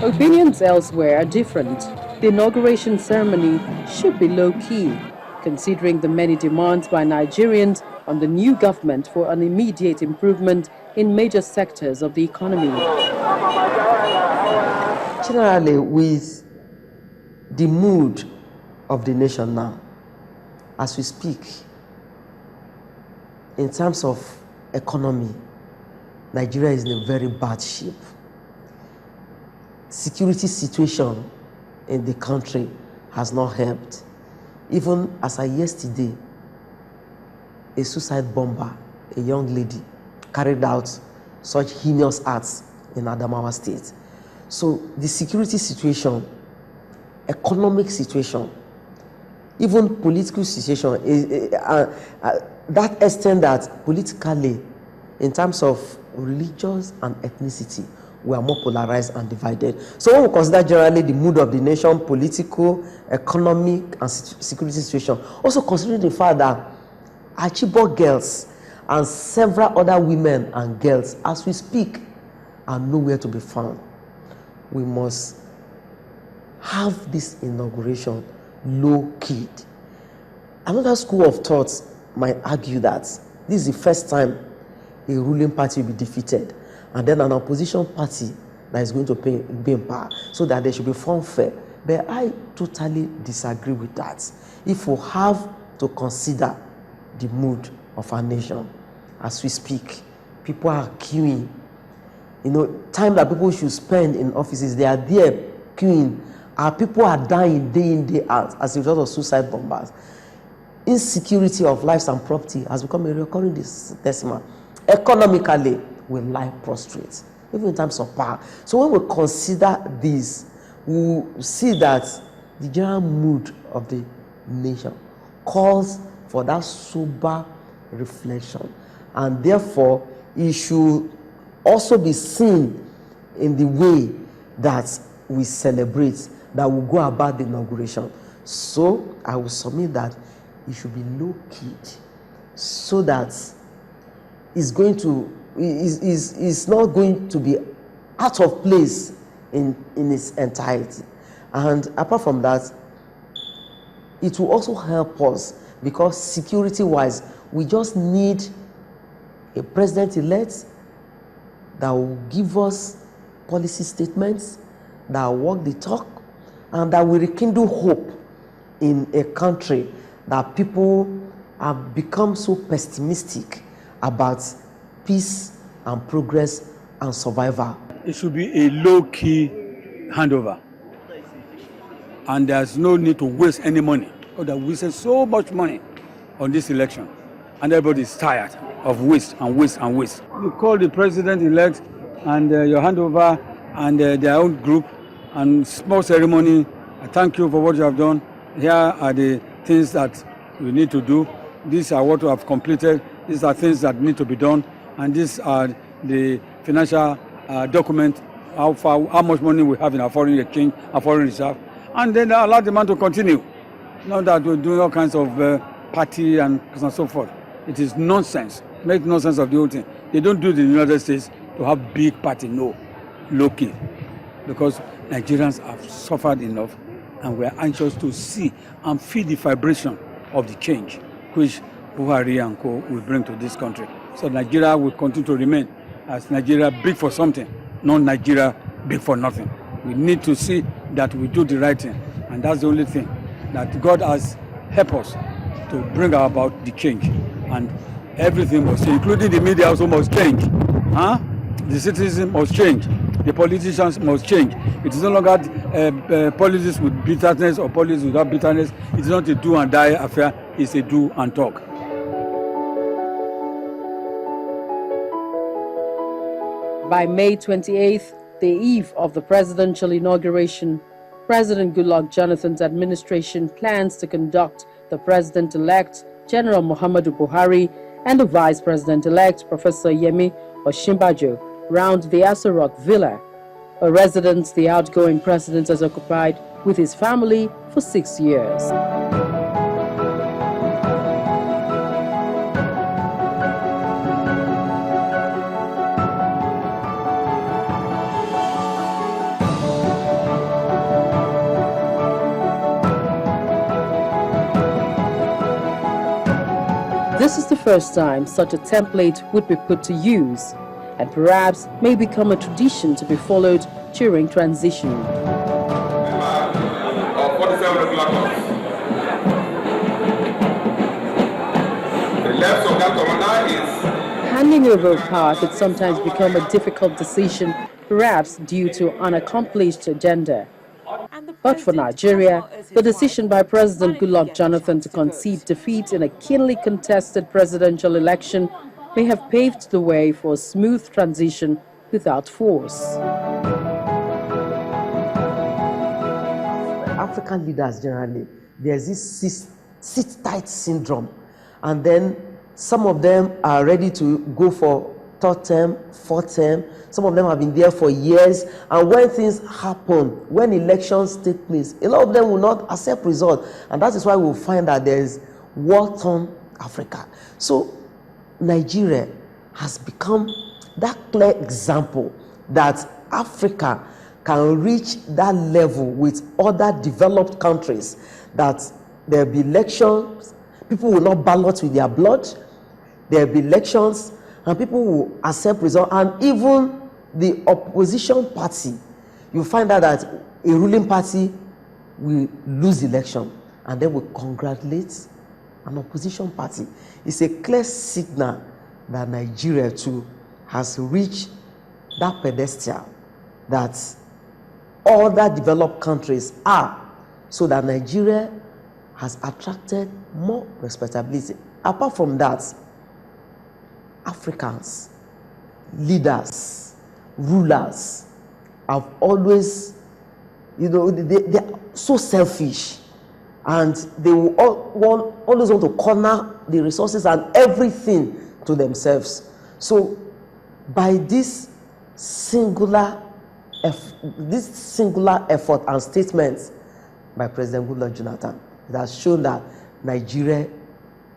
Opinions elsewhere are different. The inauguration ceremony should be low-key, considering the many demands by Nigerians on the new government for an immediate improvement in major sectors of the economy. Generally, with the mood of the nation now, as we speak, in terms of economy, Nigeria is in a very bad shape. Security situation in the country has not helped. Even as of yesterday, a suicide bomber, a young lady, carried out such heinous acts in Adamawa State. So the security situation, economic situation, even political situation, that extent that politically, in terms of religions and ethnicity, we are more polarized and divided. So when we consider generally the mood of the nation, political, economic, and security situation, also considering the fact that our Chibok girls and several other women and girls, as we speak, are nowhere to be found, we must have this inauguration low-keyed. Another school of thought might argue that this is the first time a ruling party will be defeated, and then an opposition party that is going to be in power, so that there should be fanfare. But I totally disagree with that. If we have to consider the mood of our nation, as we speak, people are queuing. You know, time that people should spend in offices, they are there queuing. Our people are dying day in, day out as a result of suicide bombers. Insecurity of lives and property has become a recurring decimal. Economically, we lie prostrate, even in terms of power. So when we consider this, we see that the general mood of the nation calls for that sober reflection, and therefore it should also be seen in the way that we celebrate, that we go about the inauguration. So I will submit that it should be low-keyed, so that it's not going to be out of place in its entirety. And apart from that, it will also help us, because security-wise, we just need a president-elect that will give us policy statements, that will walk the talk, and that will rekindle hope in a country that people have become so pessimistic about peace and progress and survival. It should be a low-key handover, and there's no need to waste any money. We wasted so much money on this election, and everybody's tired of waste and waste and waste. You call the president-elect and your handover and their own group and small ceremony. I thank you for what you have done. Here are the things that we need to do. These are what we have completed. These are things that need to be done, and these are the financial document, how much money we have in our foreign exchange, our foreign reserve, and then allow the man to continue. Not that we're doing all kinds of party and so forth. It is nonsense. Make nonsense of the whole thing. They don't do it in the United States to have big party. No, low-key, because Nigerians have suffered enough, and we're anxious to see and feel the vibration of the change which Buhari and co will bring to this country. So Nigeria will continue to remain as Nigeria big for something, not Nigeria big for nothing. We need to see that we do the right thing, and that's the only thing that God has helped us to bring about the change. And everything must change, including the media also must change. The citizens must change. The politicians must change. It is no longer politics with bitterness or politics without bitterness. It is not a do and die affair. It's a do and talk. By May 28th, the eve of the presidential inauguration, President Goodluck Jonathan's administration plans to conduct the president-elect, General Muhammadu Buhari, and the vice president-elect, Professor Yemi Osinbajo, round the Aso Rock Villa, a residence the outgoing president has occupied with his family for 6 years. This is the first time such a template would be put to use, and perhaps may become a tradition to be followed during transition. Handing over power could sometimes become a difficult decision, perhaps due to an unaccomplished agenda. But for Nigeria, the decision by President Goodluck Jonathan to concede defeat in a keenly contested presidential election may have paved the way for a smooth transition without force. African leaders generally, there's this sit-tight syndrome, and then some of them are ready to go for third term, fourth term. Some of them have been there for years, and when things happen, when elections take place, a lot of them will not accept results, and that is why we'll find that there is war-torn Africa. So Nigeria has become that clear example that Africa can reach that level with other developed countries, that there will be elections, people will not ballot with their blood, there will be elections, and people will accept results, and even the opposition party, you find out that a ruling party will lose election, and then will congratulate an opposition party. It's a clear signal that Nigeria too has reached that pedestal that other developed countries are, so that Nigeria has attracted more respectability. Apart from that, Africans, leaders, rulers have always, they are so selfish, and they will always want to corner the resources and everything to themselves. So by this singular effort and statements by President Goodluck Jonathan, it has shown that Nigeria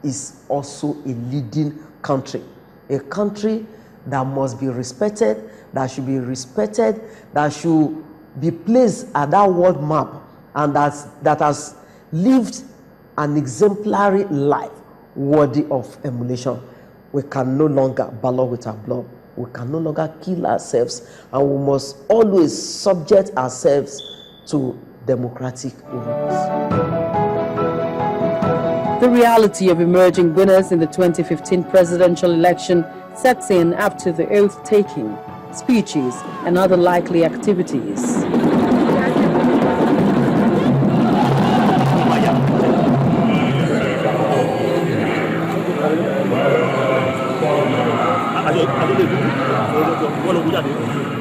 is also a leading country, a country that must be respected, that should be respected, that should be placed at that world map, and that has lived an exemplary life worthy of emulation. We can no longer ballot with our blood. We can no longer kill ourselves, and we must always subject ourselves to democratic rules. The reality of emerging winners in the 2015 presidential election sets in after the oath-taking, speeches, and other likely activities.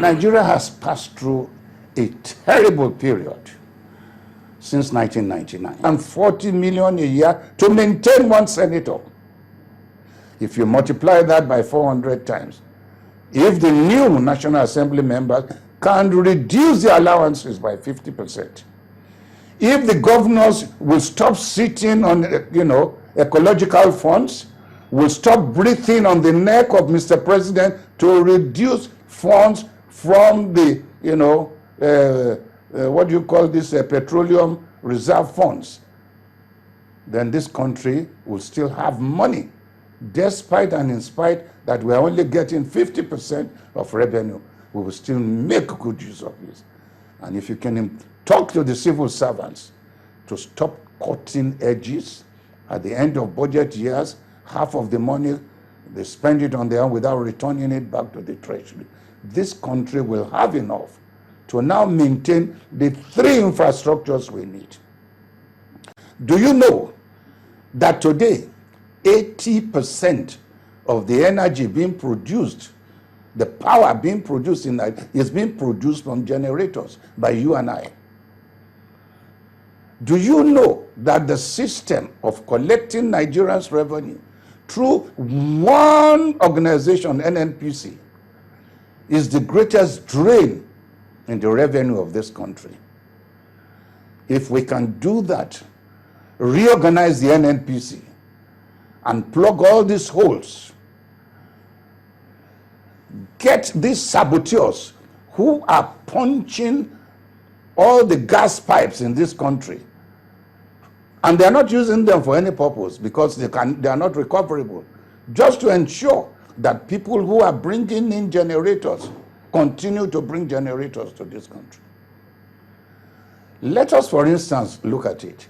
Nigeria has passed through a terrible period since 1999, and 40 million a year to maintain one senator. If you multiply that by 400 times, if the new National Assembly members can reduce their allowances by 50%, if the governors will stop sitting on, ecological funds, will stop breathing on the neck of Mr. President to reduce funds from the, petroleum reserve funds, then this country will still have money, despite and in spite that we are only getting 50% of revenue. We will still make good use of this. And if you can talk to the civil servants to stop cutting edges at the end of budget years, half of the money, they spend it on their own without returning it back to the treasury, this country will have enough to now maintain the three infrastructures we need. Do you know that today, 80% of the energy being produced, the power being produced in that is being produced from generators by you and I? Do you know that the system of collecting Nigerians' revenue through one organization, NNPC, is the greatest drain in the revenue of this country? If we can do that, reorganize the NNPC and plug all these holes, get these saboteurs who are punching all the gas pipes in this country And they are not using them for any purpose because they are not recoverable. Just to ensure that people who are bringing in generators continue to bring generators to this country. Let us, for instance, look at it.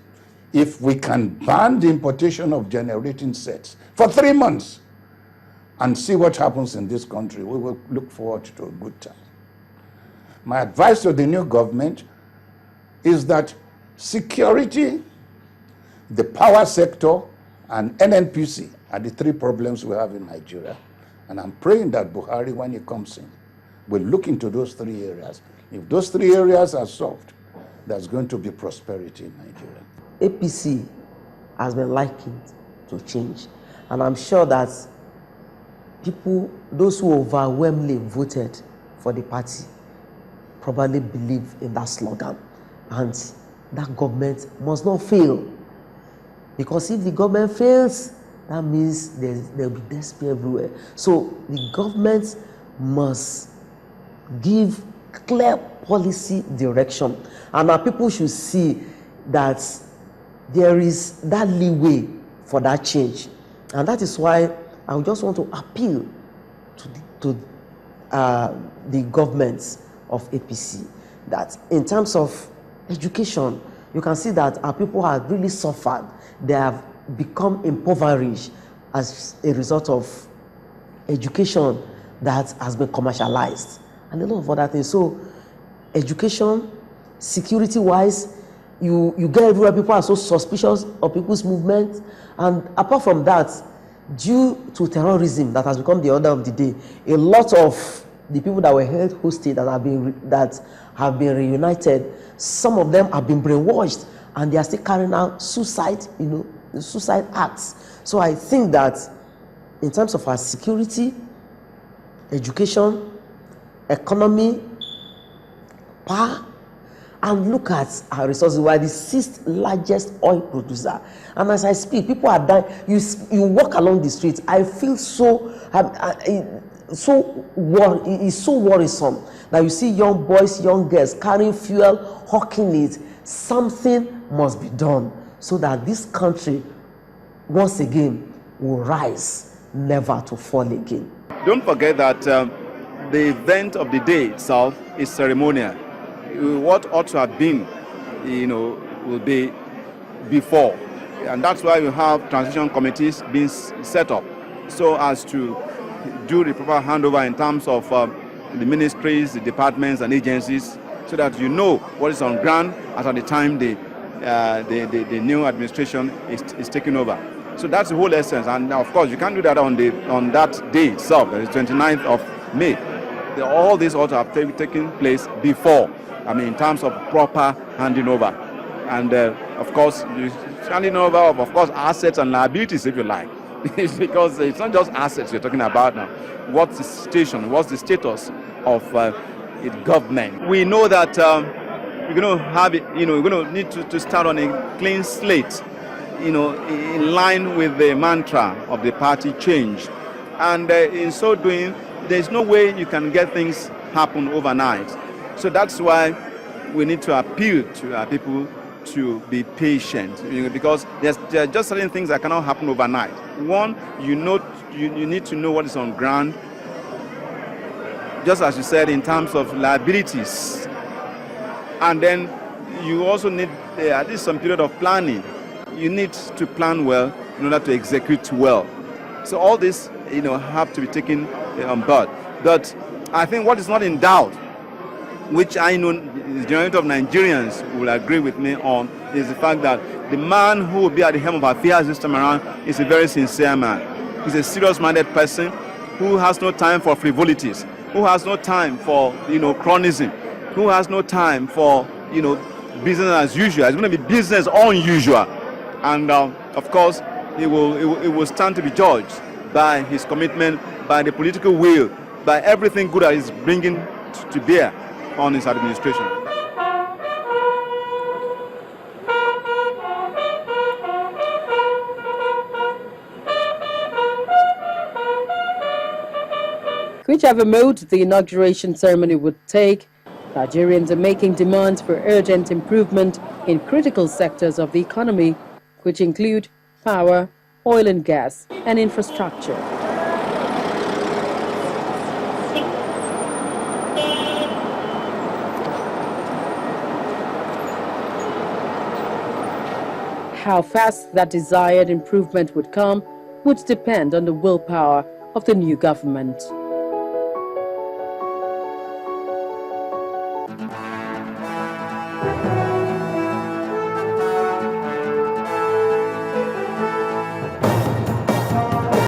If we can ban the importation of generating sets for 3 months and see what happens in this country, we will look forward to a good time. My advice to the new government is that security, the power sector, and NNPC are the 3 problems we have in Nigeria. And I'm praying that Buhari, when he comes in, will look into those 3 areas. If those 3 areas are solved, there's going to be prosperity in Nigeria. APC has been likened to change. And I'm sure that people, those who overwhelmingly voted for the party, probably believe in that slogan. And that government must not fail. Because if the government fails, that means there'll be despair everywhere. So the government must give clear policy direction. And our people should see that there is that leeway for that change. And that is why I just want to appeal to the governments of APC that in terms of education, you can see that our people have really suffered. They have become impoverished as a result of education that has been commercialized and a lot of other things. So education, security-wise, you get everywhere people are so suspicious of people's movement. And apart from that, due to terrorism that has become the order of the day, a lot of the people that were held hostage that have been reunited, some of them have been brainwashed and they are still carrying out suicide acts. So I think that in terms of our security, education, economy, power, and look at our resources. We are the 6th largest oil producer. And as I speak, people are dying. You walk along the streets, I feel it's so worrisome that you see young boys, young girls carrying fuel, hawking it. Something must be done so that this country, once again, will rise, never to fall again. Don't forget that the event of the day itself is ceremonial. What ought to have been, will be before. And that's why you have transition committees being set up so as to do the proper handover in terms of the ministries, the departments and agencies, so that you know what is on ground as at the time the new administration is taking over. So that's the whole essence. And now, of course, you can't do that on that day itself, that is 29th of May. All this ought to have taken place before. In terms of proper handing over. And of course, handing over of course, assets and liabilities, if you like. Because it's not just assets you're talking about now. What's the situation, what's the status of government? We know that we're going to have it, we're going to need to start on a clean slate, in line with the mantra of the party change. And in so doing, there's no way you can get things happen overnight. So that's why we need to appeal to our people to be patient, because there are just certain things that cannot happen overnight. One, you need to know what is on ground, just as you said, in terms of liabilities. And then you also need at least some period of planning. You need to plan well in order to execute well. So all this, have to be taken on board. But I think what is not in doubt, which I know the majority of Nigerians will agree with me on, is the fact that the man who will be at the helm of affairs this time around is a very sincere man. He's a serious-minded person who has no time for frivolities, who has no time for, chronism, who has no time for, business as usual. It's going to be business unusual. And, of course, it will stand to be judged by his commitment, by the political will, by everything good that he's bringing to bear on his administration. Whichever mode the inauguration ceremony would take, Nigerians are making demands for urgent improvement in critical sectors of the economy which include power, oil and gas, and infrastructure. How fast that desired improvement would come would depend on the willpower of the new government.